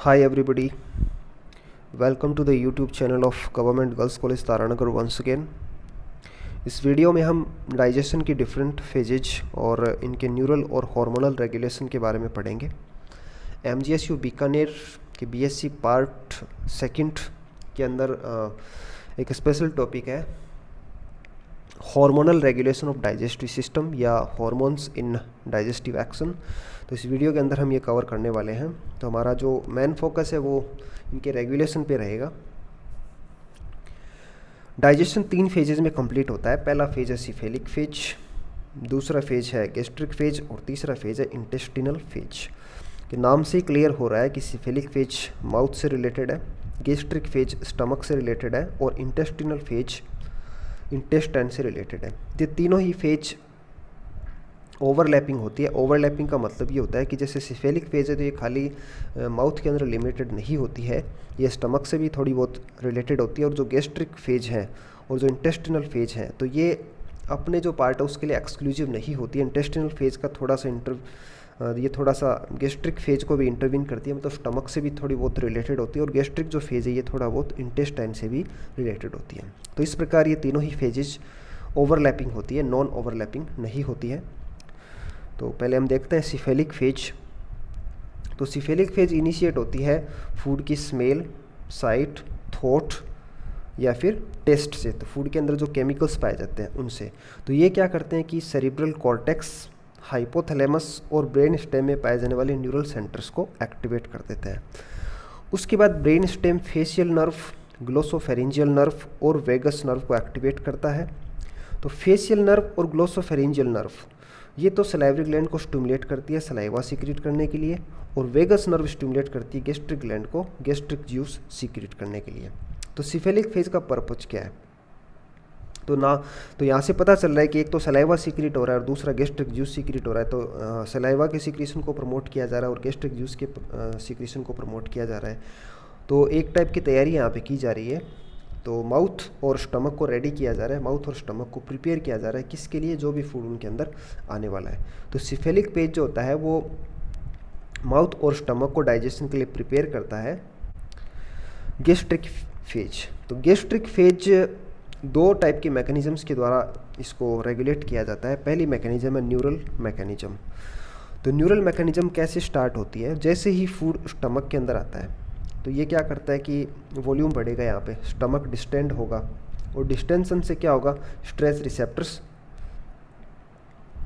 Hi everybody, welcome to the YouTube channel of Government Girls College Taranagar once again। इस video में हम digestion की different phases और इनके न्यूरल और हार्मोनल रेगुलेशन के बारे में पढ़ेंगे। MGSU बीकानेर के BSc पार्ट सेकंड के अंदर एक स्पेशल टॉपिक है hormonal regulation of digestive system या हार्मोन्स इन डाइजेस्टिव एक्शन। तो इस वीडियो के अंदर हम ये कवर करने वाले हैं। तो हमारा जो मेन फोकस है वो इनके रेगुलेशन पे रहेगा। डाइजेशन 3 फेजेज में कंप्लीट होता है। पहला फेज है सिफेलिक फेज, दूसरा फेज है गैस्ट्रिक फेज और तीसरा फेज है इंटेस्टिनल फेज। के नाम से ही क्लियर हो रहा है कि सिफेलिक फेज माउथ से रिलेटेड है, गैस्ट्रिक फेज स्टमक से रिलेटेड है और इंटेस्टिनल फेज इंटेस्टाइन से रिलेटेड है। ये तीनों ही फेज ओवरलैपिंग होती है। ओवरलैपिंग का मतलब ये होता है कि जैसे सिफेलिक फेज है तो ये खाली माउथ के अंदर लिमिटेड नहीं होती है, ये स्टमक से भी थोड़ी बहुत रिलेटेड होती है। और जो गैस्ट्रिक फेज है और जो इंटेस्टिनल फेज है तो ये अपने जो पार्ट है उसके लिए एक्सक्लूसिव नहीं होती है। इंटेस्टिनल फेज का ये थोड़ा सा गैस्ट्रिक फेज को भी इंटरवीन करती है, मतलब स्टमक से भी थोड़ी बहुत रिलेटेड होती है। और गैस्ट्रिक जो फेज है ये थोड़ा बहुत इंटेस्टाइन से भी रिलेटेड होती है। तो इस प्रकार ये तीनों ही फेजेस ओवरलैपिंग होती है, नॉन ओवरलैपिंग नहीं होती है। तो पहले हम देखते हैं सिफेलिक फेज। तो सिफेलिक फेज इनिशिएट होती है फूड की स्मेल, साइट, थॉट या फिर टेस्ट से। तो फूड के अंदर जो केमिकल्स पाए जाते हैं उनसे। तो ये क्या करते हैं कि सेरिब्रल कॉर्टेक्स, हाइपोथैलेमस और ब्रेन स्टेम में पाए जाने वाले न्यूरल सेंटर्स को एक्टिवेट कर देते हैं। उसके बाद brain stem facial nerve, glossopharyngeal nerve और वेगस नर्व को एक्टिवेट करता है। तो फेशियल नर्व और ग्लोसोफेरिंजियल नर्व ये तो सलाइवरी ग्लैंड को स्टिमुलेट करती है सलाइवा सीक्रेट करने के लिए, और वेगस नर्व स्टिमुलेट करती है गैस्ट्रिक ग्लैंड को गैस्ट्रिक जूस सीक्रेट करने के लिए। तो सिफेलिक फेज का पर्पज क्या है? तो यहाँ से पता चल रहा है कि एक तो सलाइवा सीक्रेट हो रहा है और दूसरा गैस्ट्रिक जूस सीक्रेट हो रहा है। तो सलाइवा के सीक्रेशन को प्रमोट किया जा रहा है और गैस्ट्रिक जूस के सीक्रेशन को प्रमोट किया जा रहा है। तो एक टाइप की तैयारी यहाँ पे की जा रही है। तो माउथ और स्टमक को रेडी किया जा रहा है, माउथ और स्टमक को प्रिपेयर किया जा रहा है किसके लिए? जो भी फूड उनके अंदर आने वाला है। तो सिफेलिक फेज जो होता है वो माउथ और स्टमक को डाइजेशन के लिए प्रिपेयर करता है। गैस्ट्रिक फेज, तो गैस्ट्रिक फेज 2 टाइप के मैकेनिज्म्स के द्वारा इसको रेगुलेट किया जाता है। पहली मैकेनिज्म है न्यूरल मैकेनिज्म। तो न्यूरल मैकेनिज्म कैसे स्टार्ट होती है? जैसे ही फूड स्टमक के अंदर आता है तो ये क्या करता है कि वॉल्यूम बढ़ेगा, यहाँ पे स्टमक डिस्टेंड होगा और डिस्टेंशन से क्या होगा? स्ट्रेस रिसेप्टर्स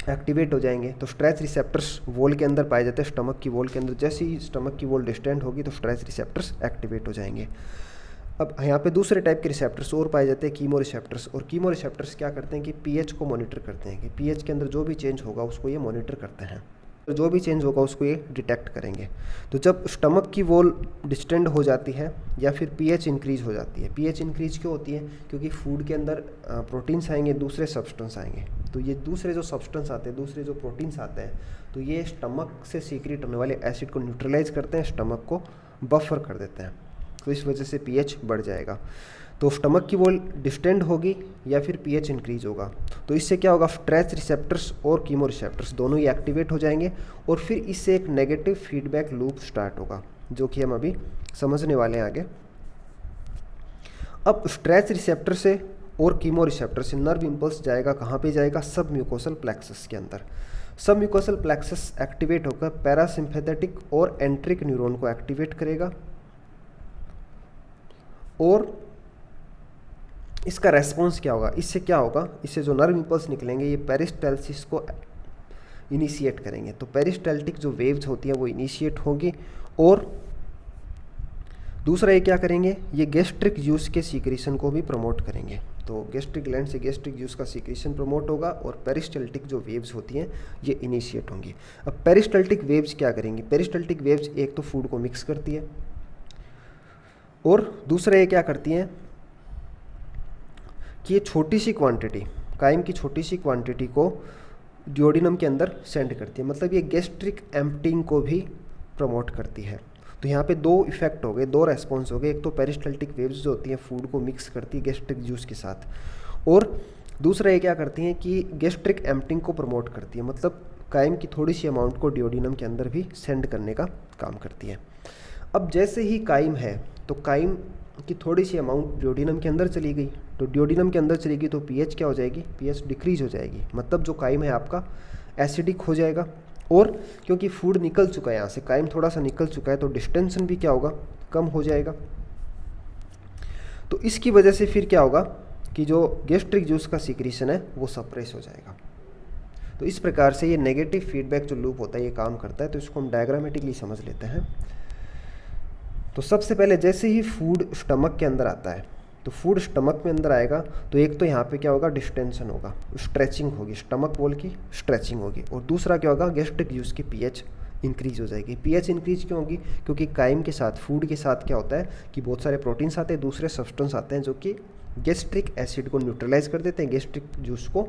एक्टिवेट हो जाएंगे। तो स्ट्रेस रिसेप्टर्स वॉल के अंदर पाए जाते हैं, स्टमक की वॉल के अंदर। जैसे ही स्टमक की वॉल डिस्टेंड होगी तो स्ट्रेस रिसेप्टर्स एक्टिवेट हो जाएंगे। अब यहाँ पे दूसरे टाइप के रिसेप्टर्स और पाए जाते हैं, कीमो रिसेप्टर्स। और कीमो रिसेप्टर्स क्या करते हैं कि पीएच को मॉनिटर करते हैं, कि पीएच के अंदर जो भी चेंज होगा उसको ये मॉनिटर करते हैं, तो जो भी चेंज होगा उसको ये डिटेक्ट करेंगे। तो जब स्टमक की वॉल डिस्टेंड हो जाती है या फिर पीएच इंक्रीज हो जाती है, पीएच इंक्रीज क्यों होती है? क्योंकि फूड के अंदर प्रोटीन्स आएंगे, दूसरे सब्सटेंस आएंगे। तो ये दूसरे जो सब्सटेंस आते हैं, दूसरे जो प्रोटीन्स आते हैं, तो ये स्टमक से सीक्रेट होने वाले एसिड को न्यूट्रलाइज करते हैं, स्टमक को बफर कर देते हैं। तो इस वजह से पीएच बढ़ जाएगा। तो स्टमक की वॉल डिस्टेंड होगी या फिर पीएच इंक्रीज होगा। तो इससे क्या होगा? स्ट्रेस रिसेप्टर्स और कीमो रिसेप्टर्स दोनों ही एक्टिवेट हो जाएंगे और फिर इससे एक नेगेटिव फीडबैक लूप स्टार्ट होगा, जो कि हम अभी समझने वाले हैं आगे। अब स्ट्रेस रिसेप्टर से और कीमो रिसेप्टर से नर्व इम्पल्स जाएगा कहाँ पे जाएगा? सब म्यूकोसल प्लेक्सस के अंदर। सब म्यूकोसल प्लेक्सस एक्टिवेट होकर पैरासिम्पैथेटिक और एंट्रिक न्यूरॉन को एक्टिवेट करेगा और इसका रेस्पॉन्स क्या होगा? इससे क्या होगा? इससे जो नर्व इम्पल्स निकलेंगे ये पेरिस्टाल्सिस को इनिशिएट करेंगे। तो पेरिस्टाल्टिक जो वेव्स होती है वो इनिशिएट होगी और दूसरा ये क्या करेंगे? ये गैस्ट्रिक जूस के सीक्रेशन को भी प्रमोट करेंगे। तो गैस्ट्रिक ग्लैंड से गैस्ट्रिक जूस का सीक्रेशन प्रमोट होगा और पेरिस्टाल्टिक जो वेव्स होती हैं ये इनिशिएट होंगी। अब पेरिस्टाल्टिक वेव्स क्या करेंगी? पेरिस्टाल्टिक वेव्स एक तो फूड को मिक्स करती है और दूसरा ये क्या करती हैं कि ये छोटी सी क्वांटिटी, काइम की छोटी सी क्वांटिटी को ड्यूओडेनम के अंदर सेंड करती है। मतलब ये गैस्ट्रिक एम्प्टिंग को भी प्रमोट करती है। तो यहाँ पे 2 इफेक्ट हो गए, 2 रेस्पॉन्स हो गए। एक तो पेरिस्टाल्टिक वेव्स जो होती हैं फूड को मिक्स करती है गैस्ट्रिक जूस के साथ, और दूसरा ये क्या करती हैं कि गैस्ट्रिक एम्प्टिंग को प्रमोट करती है। मतलब काइम की थोड़ी सी अमाउंट को ड्यूओडेनम के अंदर भी सेंड करने का काम करती है। अब जैसे ही काइम है तो काइम की थोड़ी सी अमाउंट ड्यूओडेनम के अंदर चली गई, तो ड्यूओडेनम के अंदर चली गई तो पीएच क्या हो जाएगी, पीएच डिक्रीज हो जाएगी, मतलब जो काइम है आपका एसिडिक हो जाएगा। और क्योंकि फूड निकल चुका है यहाँ से, काइम थोड़ा सा निकल चुका है, तो डिस्टेंशन भी क्या होगा, कम हो जाएगा। तो इसकी वजह से फिर क्या होगा कि जो गैस्ट्रिक जूस का सीक्रेशन है वो सप्रेस हो जाएगा। तो इस प्रकार से ये नेगेटिव फीडबैक जो लूप होता है ये काम करता है। तो इसको हम डायग्रामेटिकली समझ लेते हैं। तो सबसे पहले जैसे ही फूड स्टमक के अंदर आता है, तो फूड स्टमक में अंदर आएगा तो एक तो यहाँ पे क्या होगा, डिस्टेंशन होगा, स्ट्रेचिंग होगी, स्टमक वॉल की स्ट्रेचिंग होगी। और दूसरा क्या होगा, गैस्ट्रिक जूस की पीएच इंक्रीज हो जाएगी। पीएच इंक्रीज क्यों होगी, क्योंकि काइम के साथ, फूड के साथ क्या होता है कि बहुत सारे प्रोटीन्स आते हैं, दूसरे सब्सटेंस आते हैं जो कि गैस्ट्रिक एसिड को न्यूट्रलाइज कर देते हैं, गैस्ट्रिक जूस को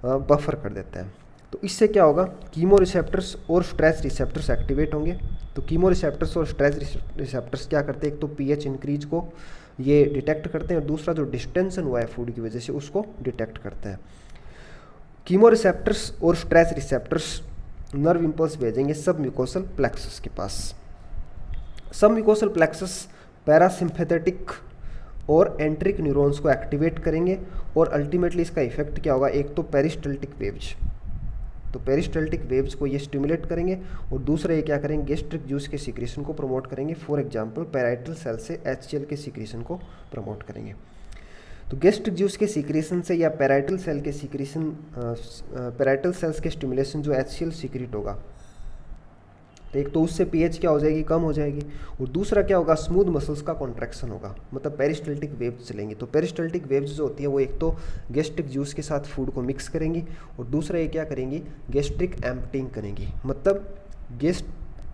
बफर कर देते हैं। तो इससे क्या होगा, कीमो रिसेप्टर्स और स्ट्रेस रिसेप्टर्स एक्टिवेट होंगे। तो कीमो रिसेप्टर्स और स्ट्रेस रिसेप्टर्स क्या करते हैं, एक तो पीएच इंक्रीज को ये डिटेक्ट करते हैं, और दूसरा जो डिस्टेंशन हुआ है फूड की वजह से उसको डिटेक्ट करते हैं। कीमो रिसेप्टर्स और स्ट्रेस रिसेप्टर्स नर्व इंपल्स भेजेंगे सब म्यूकोसल प्लेक्सस के पास। सब म्यूकोसल प्लेक्सस पैरासिम्पैथेटिक और एंट्रिक न्यूरॉन्स को एक्टिवेट करेंगे, और अल्टीमेटली इसका इफेक्ट क्या होगा, एक तो पेरिस्टल्टिक वेव्स, तो पेरिस्टल्टिक वेव्स को ये स्टिमुलेट करेंगे, और दूसरा ये क्या करेंगे, गैस्ट्रिक जूस के सीक्रेशन को प्रमोट करेंगे। फॉर एग्जांपल पैराइटल सेल से HCl के सीक्रेशन को प्रमोट करेंगे। तो गैस्ट्रिक जूस के सीक्रेशन से या पैराइटल सेल के सीक्रेशन, पैराइटल सेल्स के स्टिमुलेशन जो HCl सीक्रेट होगा, तो एक तो उससे पीएच क्या हो जाएगी, कम हो जाएगी, और दूसरा क्या होगा, स्मूथ मसल्स का कॉन्ट्रैक्शन होगा, मतलब पेरिस्टल्टिक वेव्स चलेंगी। तो पेरिस्टल्टिक वेव्स जो होती है वो एक तो गैस्ट्रिक जूस के साथ फूड को मिक्स करेंगी, और दूसरा ये क्या करेंगी, गैस्ट्रिक एम्प्टिंग करेंगी, मतलब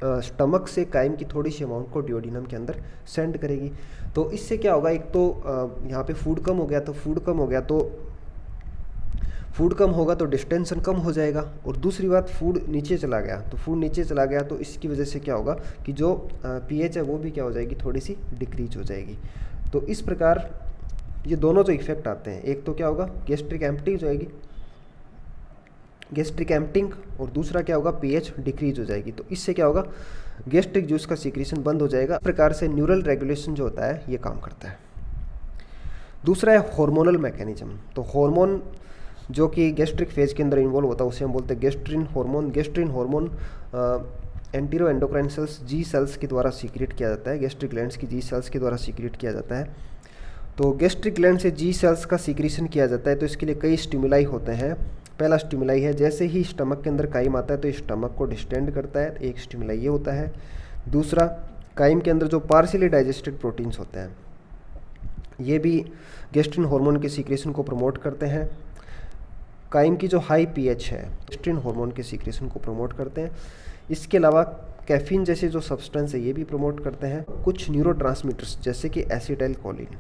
स्टमक से काइम की थोड़ी सी अमाउंट को ड्यूओडेनम के अंदर सेंड करेगी। तो इससे क्या होगा, एक तो यहाँ पे फूड कम हो गया, तो फूड कम होगा तो डिस्टेंशन कम हो जाएगा, और दूसरी बात फूड नीचे चला गया, तो इसकी वजह से क्या होगा कि जो पीएच है वो भी क्या हो जाएगी, थोड़ी सी डिक्रीज हो जाएगी। तो इस प्रकार ये दोनों जो इफेक्ट आते हैं, एक तो क्या होगा, गैस्ट्रिक एम्प्टिंग, और दूसरा क्या होगा, पीएच डिक्रीज हो जाएगी। तो इससे क्या होगा, गैस्ट्रिक जूस का सीक्रेशन बंद हो जाएगा। इस प्रकार से न्यूरल रेगुलेशन जो होता है ये काम करता है। दूसरा है हार्मोनल मैकेनिज्म। तो हार्मोन जो कि गैस्ट्रिक फेज के अंदर इन्वॉल्व होता है उसे हम बोलते हैं gastrin hormone entero endocrine cells, G cells के द्वारा सीक्रेट किया जाता है, गैस्ट्रिक ग्लैंड्स की जी सेल्स के द्वारा सीक्रेट किया जाता है। तो गैस्ट्रिक ग्लैंड से जी सेल्स का सीक्रेशन किया जाता है, तो इसके लिए कई स्टिमुलाई होते हैं। पहला स्टिमुलाई है, जैसे ही स्टमक के अंदर काइम आता है तो स्टमक को डिस्टेंड करता है, एक स्टिमुलाई ये होता है। दूसरा, काइम के अंदर जो पार्शियली डाइजेस्टेड प्रोटीन्स होते हैं ये भी गैस्ट्रिन हार्मोन के सीक्रेशन को प्रमोट करते हैं। काइम की जो हाई पीएच है गैस्ट्रिन हार्मोन के सीक्रेशन को प्रमोट करते हैं। इसके अलावा कैफीन जैसे जो सब्सटेंस है ये भी प्रमोट करते हैं, कुछ न्यूरोट्रांसमीटर्स जैसे कि एसिटाइल कोलिन।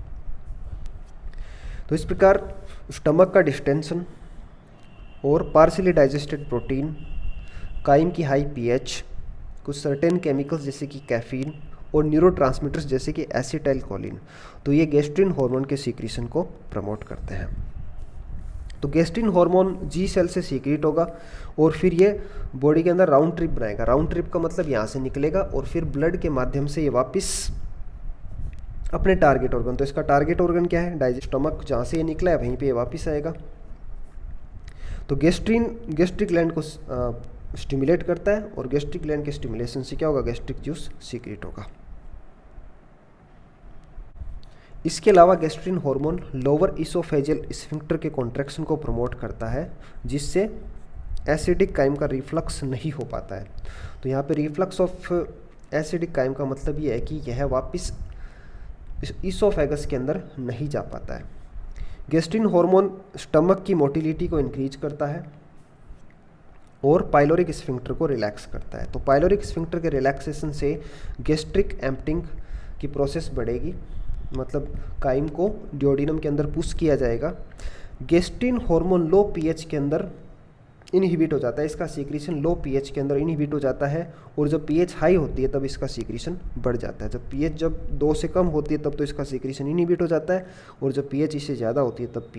तो इस प्रकार स्टमक का डिस्टेंशन और पार्शियली डाइजेस्टेड प्रोटीन, काइम की हाई पीएच, कुछ सर्टेन केमिकल्स जैसे कि कैफीन और न्यूरोट्रांसमीटर्स जैसे कि एसिटाइल कोलिन, तो ये गैस्ट्रिन हार्मोन के सीक्रेशन को प्रमोट करते हैं। तो गैस्ट्रिन हार्मोन जी सेल से सीक्रेट होगा और फिर ये बॉडी के अंदर राउंड ट्रिप बनाएगा। राउंड ट्रिप का मतलब यहाँ से निकलेगा और फिर ब्लड के माध्यम से ये वापस अपने टारगेट ऑर्गन, तो इसका टारगेट ऑर्गन क्या है, स्टमक, जहाँ से ये निकला है वहीं पे ये वापस आएगा। तो गैस्ट्रिक ग्लैंड को स्टिमुलेट करता है और गैस्ट्रिक ग्लैंड के स्टिमुलेशन से क्या होगा, गैस्ट्रिक जूस सीक्रेट होगा। इसके अलावा gastrin hormone lower oesophageal sphincter के कॉन्ट्रैक्शन को प्रमोट करता है, जिससे एसिडिक काइम का रिफ्लक्स नहीं हो पाता है। तो यहाँ पे रिफ्लक्स ऑफ एसिडिक काइम का मतलब ये है कि यह वापस इसोफेगस के अंदर नहीं जा पाता है। गैस्ट्रिन हार्मोन स्टमक की मोटिलिटी को इंक्रीज करता है और पाइलोरिक स्फिंक्टर को रिलैक्स करता है। तो पाइलोरिक स्फिंक्टर के रिलैक्सेशन से गैस्ट्रिक एम्प्टिंग की प्रोसेस बढ़ेगी, मतलब काइम को ड्यूओडेनम के अंदर पुश किया जाएगा। गैस्ट्रिन हार्मोन लो पीएच के अंदर इनहिबिट हो जाता है, इसका सीक्रेशन लो पीएच के अंदर इनहिबिट हो जाता है, और जब पीएच हाई होती है तब इसका सीक्रेशन बढ़ जाता है। जब पीएच जब 2 से कम होती है तब तो इसका सीक्रेशन इनहिबिट हो जाता है, और जब पीएच इससे ज़्यादा होती है तब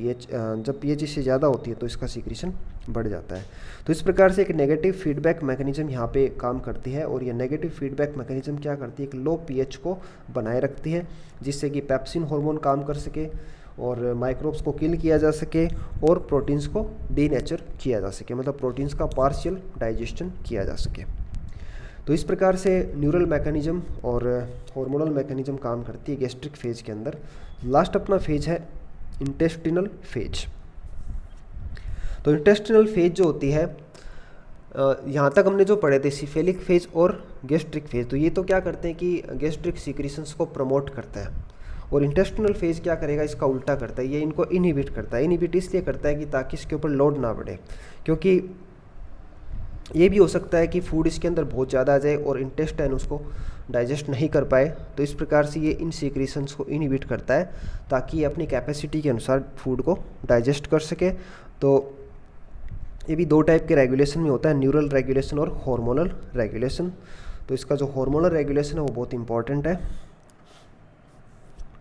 जब पीएच इससे ज़्यादा होती है तो इसका सीक्रेशन बढ़ जाता है। तो इस प्रकार से एक नेगेटिव फीडबैक मैकेनिज्म यहाँ पे काम करती है, और ये नेगेटिव फीडबैक मैकेनिज्म क्या करती है, एक लो पीएच को बनाए रखती है, जिससे कि पेप्सिन हार्मोन काम कर सके और माइक्रोब्स को किल किया जा सके और प्रोटीन्स को डीनेचर किया जा सके, मतलब प्रोटीन्स का पार्शियल डाइजेशन किया जा सके। तो इस प्रकार से न्यूरल मैकेनिज्म और हार्मोनल मैकेनिज्म काम करती है गैस्ट्रिक फेज के अंदर। लास्ट अपना फेज है इंटेस्टिनल फेज। तो इंटेस्टिनल फेज जो होती है, यहाँ तक हमने जो पढ़े थे सिफेलिक फेज और गैस्ट्रिक फेज, तो ये तो क्या करते हैं कि गैस्ट्रिक सीक्रेशंस को प्रमोट करता है, और इंटेस्टिनल फेज क्या करेगा, इसका उल्टा करता है, ये इनको इनहिबिट करता है। इनहिबिट इसलिए करता है कि ताकि इसके ऊपर लोड ना बढ़े, क्योंकि ये भी हो सकता है कि फूड इसके अंदर बहुत ज़्यादा आ जाए और इंटेस्टाइन उसको डाइजेस्ट नहीं कर पाए, तो इस प्रकार से ये इन सीक्रेशंस को इनहिबिट करता है ताकि ये अपनी कैपेसिटी के अनुसार फूड को डाइजेस्ट कर सके। तो ये भी 2 टाइप के रेगुलेशन में होता है, न्यूरल रेगुलेशन और हार्मोनल रेगुलेशन। तो इसका जो हार्मोनल रेगुलेशन है वो बहुत इंपॉर्टेंट है।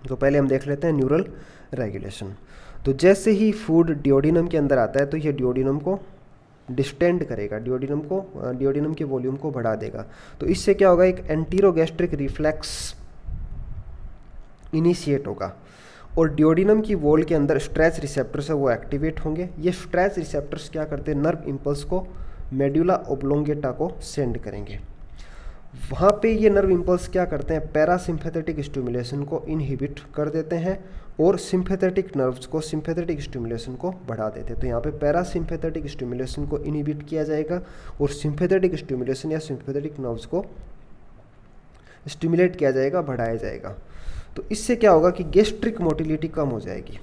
तो पहले हम देख लेते हैं न्यूरल रेगुलेशन। तो जैसे ही फूड डियोडिनम के अंदर आता है तो ये डियोडिनम को डिस्टेंड करेगा, डियोडिनम के वॉल्यूम को बढ़ा देगा। तो इससे क्या होगा, एक एंटीरोगैस्ट्रिक रिफ्लेक्स इनिशिएट होगा, और डियोडिनम की वॉल के अंदर स्ट्रेच रिसेप्टर्स है वो एक्टिवेट होंगे। ये स्ट्रेच रिसेप्टर्स क्या करते हैं, नर्व इम्पल्स को मेडुला ओब्लोंगेटा को सेंड करेंगे। वहाँ पे ये नर्व इम्पल्स क्या करते हैं, पैरासिम्पैथेटिक स्टिमुलेशन को इनहिबिट कर देते हैं और सिंपैथेटिक नर्व्स को, सिंपैथेटिक स्टिमुलेशन को बढ़ा देते हैं। तो यहाँ पे पैरासिम्पैथेटिक स्टिमुलेशन को इनहिबिट किया जाएगा और सिंपैथेटिक स्टिमुलेशन या सिंपैथेटिक नर्व्स को स्टिमुलेट किया जाएगा, बढ़ाया जाएगा। तो इससे क्या होगा कि गैस्ट्रिक मोटिलिटी कम हो जाएगी।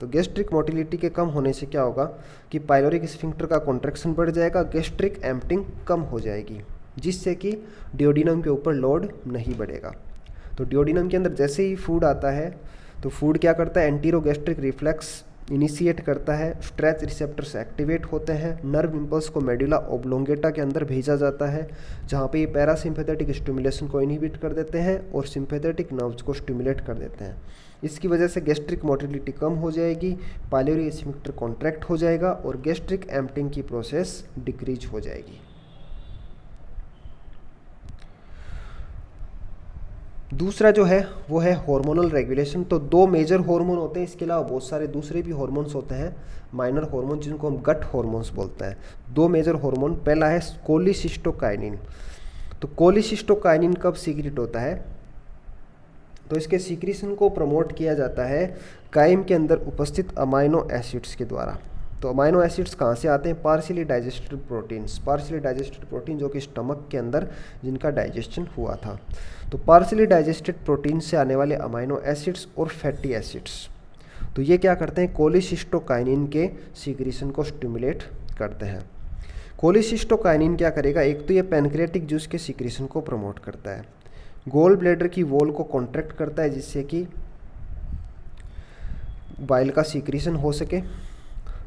तो गैस्ट्रिक मोटिलिटी के कम होने से क्या होगा कि पाइलोरिक स्फिंक्टर का कॉन्ट्रैक्शन बढ़ जाएगा, गैस्ट्रिक एम्प्टिंग कम हो जाएगी, जिससे कि डियोडिनम के ऊपर लोड नहीं बढ़ेगा। तो डियोडिनम के अंदर जैसे ही फूड आता है तो फूड क्या करता है, एंटीरोगैस्ट्रिक रिफ्लेक्स इनिशिएट करता है, स्ट्रेच रिसेप्टर्स एक्टिवेट होते हैं, नर्व इम्पल्स को मेडुला ओब्लोंगेटा के अंदर भेजा जाता है, जहाँ पे ये पैरासिम्पैथेटिक स्टिमुलेशन को इनहिबिट कर देते हैं और सिंपैथेटिक नर्व्स को स्टिमुलेट कर देते हैं। इसकी वजह से गैस्ट्रिक मोटिलिटी कम हो जाएगी, पाइलोरी स्फिंक्टर कॉन्ट्रैक्ट हो जाएगा और गैस्ट्रिक एम्प्टिंग की प्रोसेस डिक्रीज हो जाएगी। दूसरा जो है वो है हार्मोनल रेगुलेशन। तो 2 मेजर हार्मोन होते हैं, इसके अलावा बहुत सारे दूसरे भी हार्मोन्स होते हैं, माइनर हार्मोन जिनको हम गट हार्मोन्स बोलते हैं। 2 मेजर हार्मोन, पहला है कोलिसिस्टोकाइनिन। तो कोलिसिस्टोकाइनिन कब सीक्रेट होता है, तो इसके सीक्रेशन को प्रमोट किया जाता है काइम के अंदर उपस्थित अमाइनो एसिड्स के द्वारा। तो अमाइनो एसिड्स कहाँ से आते हैं, partially digested proteins, partially digested protein जो कि स्टमक के अंदर जिनका डाइजेशन हुआ था। तो पार्शियली डाइजेस्टेड प्रोटीन से आने वाले अमाइनो एसिड्स और फैटी एसिड्स, तो ये क्या करते हैं, कोलिसिस्टोकाइनिन के सीक्रेशन को स्टिमुलेट करते हैं। कोलिसिस्टोकाइनिन क्या करेगा, एक तो ये पैनक्रियाटिक जूस के सीक्रेशन को प्रमोट करता है, गोल ब्लैडर की वॉल को कॉन्ट्रैक्ट करता है जिससे कि बाइल का सीक्रेशन हो सके।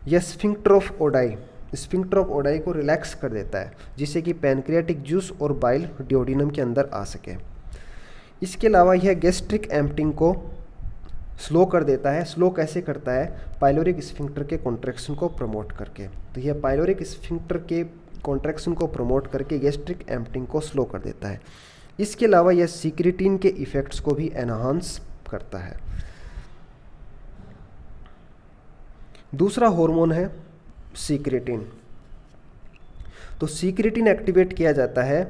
यह sphincter of Oddi, sphincter of Oddi को रिलैक्स कर देता है जिससे कि पैनक्रियाटिक जूस और बाइल डियोडिनम के अंदर आ सके। इसके अलावा यह गैस्ट्रिक एम्प्टिंग को स्लो कर देता है। स्लो कैसे करता है, पाइलोरिक स्फिंक्टर के कॉन्ट्रैक्शन को प्रमोट करके। तो यह पाइलोरिक स्फिंक्टर के कॉन्ट्रैक्शन को प्रमोट करके गैस्ट्रिक एम्प्टिंग को स्लो कर देता है। इसके अलावा यह सीक्रेटिन के इफ़ेक्ट्स को भी एनहांस करता है। दूसरा हार्मोन है सीक्रेटिन। तो सीक्रेटिन एक्टिवेट किया जाता है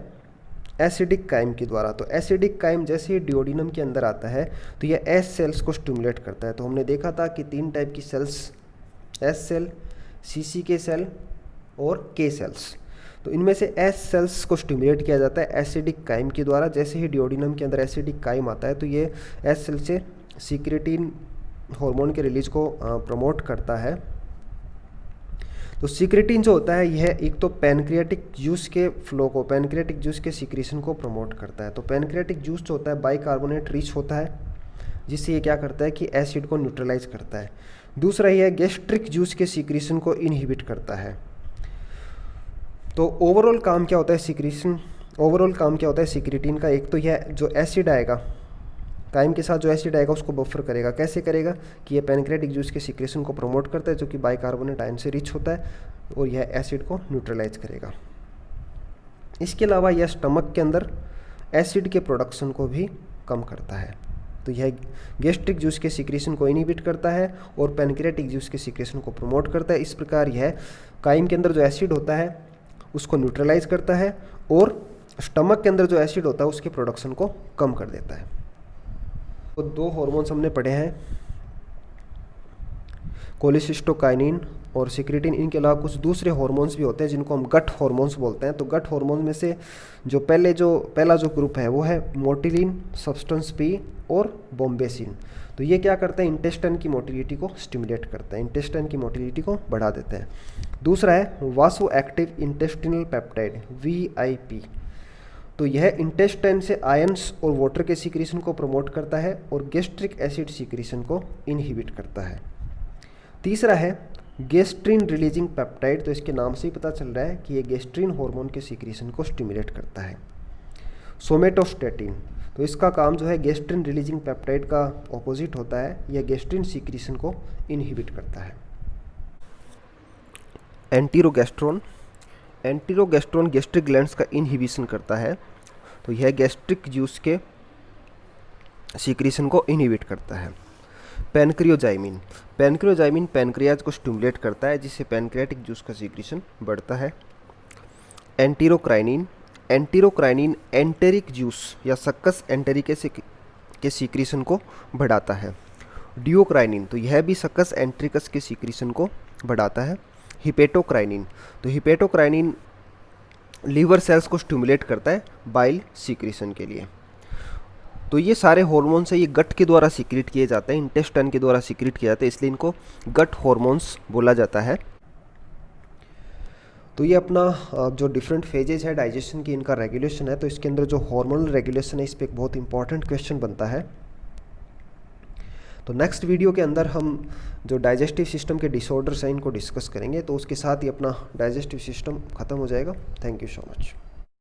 एसिडिक काइम के द्वारा। तो एसिडिक काइम जैसे ही डियोडिनम के अंदर आता है तो यह एस सेल्स को स्टिमुलेट करता है। तो हमने देखा था कि 3 टाइप की सेल्स, एस सेल, सीसी के सेल और के सेल्स। तो इनमें से एस सेल्स को स्टिमुलेट किया जाता है एसिडिक काइम के द्वारा। जैसे ही डियोडिनम के अंदर एसिडिक काइम आता है तो ये एस सेल से सीक्रेटिन हार्मोन के रिलीज को प्रमोट करता है। तो सीक्रेटिन जो होता है यह एक तो पैनक्रियाटिक जूस के फ्लो को, पैनक्रियाटिक जूस के सीक्रेशन को प्रमोट करता है। तो पैनक्रियाटिक जूस जो होता है बाइकार्बोनेट रिच होता है जिससे ये क्या करता है कि एसिड को न्यूट्रलाइज करता है। दूसरा यह गैस्ट्रिक जूस के सीक्रेशन को इनहिबिट करता है। तो ओवरऑल काम क्या होता है सिक्रेटिन का? एक तो यह जो एसिड आएगा काइम के साथ जो एसिड आएगा उसको बफर करेगा। कैसे करेगा कि ये पैनक्रियाटिक जूस के सिक्रेशन को प्रमोट करता है जो कि बाइकार्बोनेट आयन से रिच होता है, और यह एसिड को न्यूट्रलाइज करेगा। इसके अलावा यह स्टमक के अंदर एसिड के प्रोडक्शन को भी कम करता है। तो यह गैस्ट्रिक जूस के सिक्रेशन को इनहिबिट करता है और पैनक्रियाटिक जूस के सिक्रेशन को प्रमोट करता है। इस प्रकार यह काइम के अंदर जो एसिड होता है उसको न्यूट्रलाइज करता है और स्टमक के अंदर जो एसिड होता है उसके प्रोडक्शन को कम कर देता है। तो 2 हार्मोन्स हमने पढ़े हैं, कोलिसिस्टोकाइनिन और सिक्रेटिन। इनके अलावा कुछ दूसरे हार्मोन्स भी होते हैं जिनको हम गट हार्मोन्स बोलते हैं। तो गट हार्मोन में से जो पहला जो ग्रुप है वो है मोटिलिन, सब्सटेंस पी और बॉम्बेसिन। तो ये क्या करते हैं? इंटेस्टाइन की मोटिलिटी को स्टिमुलेट करते हैं, इंटेस्टाइन की मोटिलिटी को बढ़ा देते हैं। दूसरा है वासो एक्टिव इंटेस्टिनल पेप्टाइड VIP। तो यह इंटेस्टाइन से आयंस और वाटर के सिक्रेशन को प्रमोट करता है और गैस्ट्रिक एसिड सिक्रेशन को इनहिबिट करता है। तीसरा है गैस्ट्रिन रिलीजिंग पेप्टाइड। तो इसके नाम से ही पता चल रहा है कि ये गैस्ट्रिन हार्मोन के सिक्रेशन को स्टिमुलेट करता है। सोमेटोस्टेटिन, तो इसका काम जो है गैस्ट्रिन रिलीजिंग पेप्टाइड का ऑपोजिट होता है, यह गैस्ट्रिन सिक्रेशन को इनहिबिट करता है। एंटीरोगेस्ट्रोन गैस्ट्रिक ग्लैंड्स का इनहिबिशन करता है। तो यह गैस्ट्रिक जूस के सिक्रेशन को इनहिबिट करता है। पैनक्रियोजाइमिन पैनक्रियाज को स्टिमुलेट करता है जिससे पैनक्रियाटिक जूस का सिक्रेशन बढ़ता है। एंटीरोक्राइनिन एंटेरिक जूस या सक्कस एंटेरिकेस के सिक्रेशन को बढ़ाता है। डियोक्राइनिन, तो यह भी सक्कस एंटेरिकस के सिक्रेशन को बढ़ाता है। हिपेटोक्राइनिन लीवर सेल्स को स्टिमुलेट करता है बाइल सिक्रेशन के लिए। तो ये सारे हार्मोन्स है, ये गट के द्वारा सीक्रेट किए जाते हैं, इंटेस्टाइन के द्वारा सीक्रेट किए जाते हैं, इसलिए इनको गट हार्मोन्स बोला जाता है। तो ये अपना जो डिफरेंट फेजेज है डाइजेशन की, इनका रेगुलेशन है। तो इसके अंदर जो हार्मोनल रेगुलेशन है इस पर एक बहुत इंपॉर्टेंट क्वेश्चन बनता है। तो नेक्स्ट वीडियो के अंदर हम जो डाइजेस्टिव सिस्टम के डिसऑर्डर्स हैं इनको डिस्कस करेंगे। तो उसके साथ ही अपना डाइजेस्टिव सिस्टम ख़त्म हो जाएगा। Thank you so much.